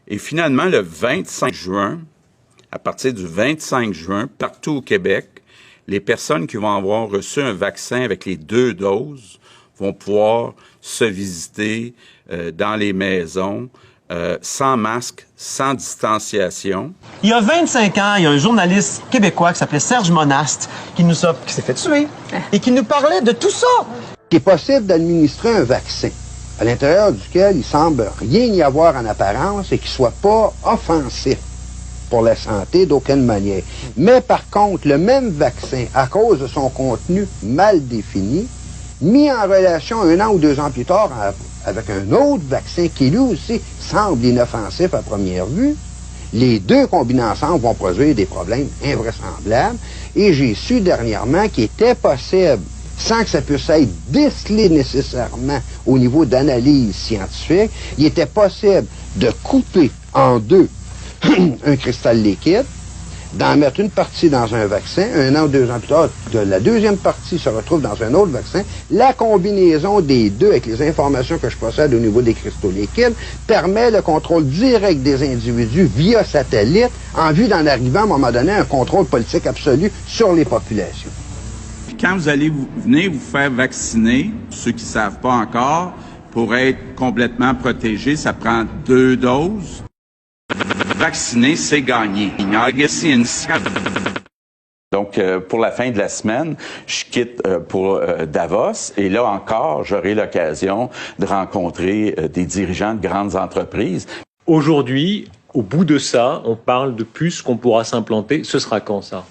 Et finalement, le 25 juin, à partir du 25 juin, partout au Québec, les personnes qui vont avoir reçu un vaccin avec les 2 doses vont pouvoir se visiter dans les maisons, sans masque, sans distanciation. Il y a 25 ans, il y a un journaliste québécois qui s'appelait Serge Monast qui s'est fait tuer et qui nous parlait de tout ça. Il est possible d'administrer un vaccin à l'intérieur duquel il semble rien y avoir en apparence et qui soit pas offensif pour la santé d'aucune manière. Mais par contre, le même vaccin, à cause de son contenu mal défini, mis en relation 1 an ou 2 ans plus tard avec un autre vaccin qui lui aussi semble inoffensif à première vue, les 2 combinés ensemble vont produire des problèmes invraisemblables. Et j'ai su dernièrement qu'il était possible, sans que ça puisse être décelé nécessairement au niveau d'analyse scientifique, il était possible de couper en 2 un cristal liquide, d'en mettre une partie dans un vaccin, 1 an ou 2 ans plus tard, la deuxième partie se retrouve dans un autre vaccin. La combinaison des 2 avec les informations que je possède au niveau des cristaux liquides permet le contrôle direct des individus via satellite en vue d'en arriver à un moment donné à un contrôle politique absolu sur les populations. Puis quand vous allez venir vous faire vacciner, ceux qui ne savent pas encore, pour être complètement protégé, ça prend 2 doses. Vacciner, c'est gagner. Donc, pour la fin de la semaine, je quitte pour Davos et là encore, j'aurai l'occasion de rencontrer des dirigeants de grandes entreprises. Aujourd'hui, au bout de ça, on parle de puces qu'on pourra s'implanter. Ce sera quand, ça?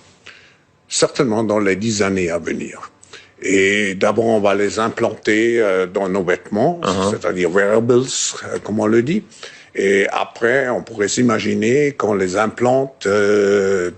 Certainement dans les 10 années à venir. Et d'abord, on va les implanter dans nos vêtements, c'est-à-dire wearables, comme on le dit. Et après, on pourrait s'imaginer qu'on les implante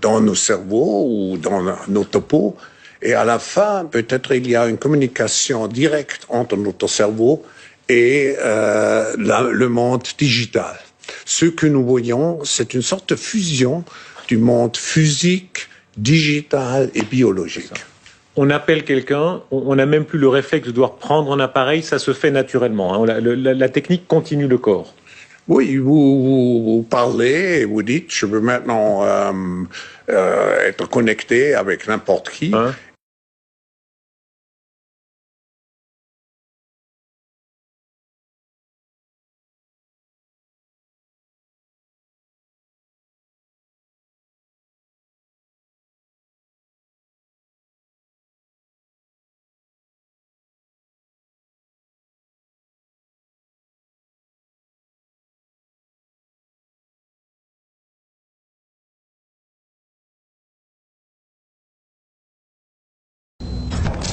dans nos cerveaux ou dans nos topos. Et à la fin, peut-être il y a une communication directe entre notre cerveau et le monde digital. Ce que nous voyons, c'est une sorte de fusion du monde physique, digital et biologique. On appelle quelqu'un, on n'a même plus le réflexe de devoir prendre un appareil, ça se fait naturellement. Hein. La technique continue le corps. Oui, vous parlez et vous dites, je veux maintenant être connecté avec n'importe qui. Hein?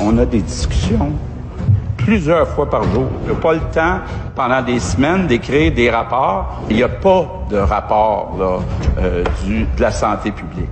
On a des discussions plusieurs fois par jour. Il n'y a pas le temps, pendant des semaines, d'écrire des rapports. Il n'y a pas de rapport là, de la santé publique.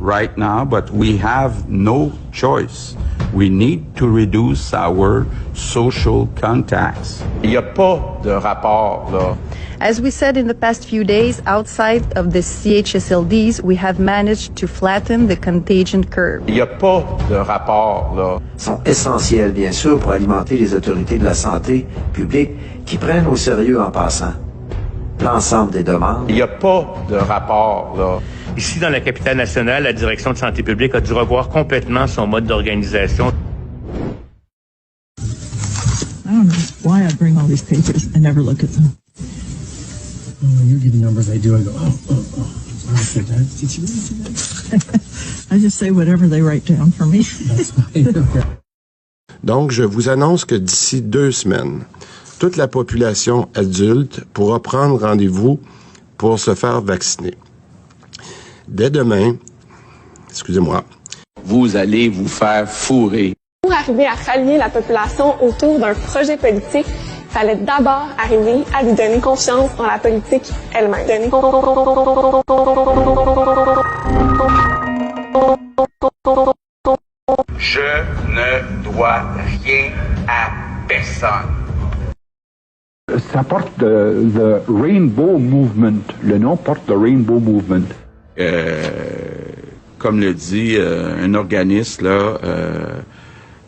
Right now, but we have no choice. We need to reduce our social contacts. Il n'y a pas de rapport là. As we said in the past few days, outside of the CHSLDs, we have managed to flatten the contagion curve. Il n'y a pas de rapport là. Sont essentiels, bien sûr, pour alimenter les autorités de la santé publique qui prennent au sérieux en passant l'ensemble des demandes. Il n'y a pas de rapport là. Ici, dans la capitale nationale, la direction de santé publique a dû revoir complètement son mode d'organisation. I don't know why I bring all these papers. I never look at them. Oh, you give me numbers, I do. I go, oh. Did you really do that? I just say whatever they write down for me. That's fine. Donc, je vous annonce que d'ici 2 semaines, toute la population adulte pourra prendre rendez-vous pour se faire vacciner. Dès demain, excusez-moi, vous allez vous faire fourrer. Pour arriver à rallier la population autour d'un projet politique, il fallait d'abord arriver à lui donner confiance dans la politique elle-même. Je ne dois rien à personne. Ça porte the Rainbow Movement. Le nom porte the Rainbow Movement. Comme le dit un organisme, là,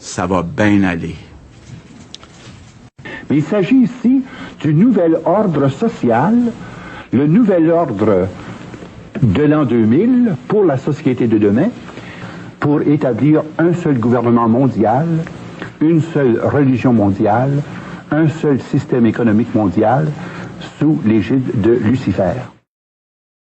ça va bien aller. Mais il s'agit ici du nouvel ordre social le nouvel ordre de l'an 2000 pour la société de demain, pour établir un seul gouvernement mondial, une seule religion mondiale, un seul système économique mondial sous l'égide de Lucifer.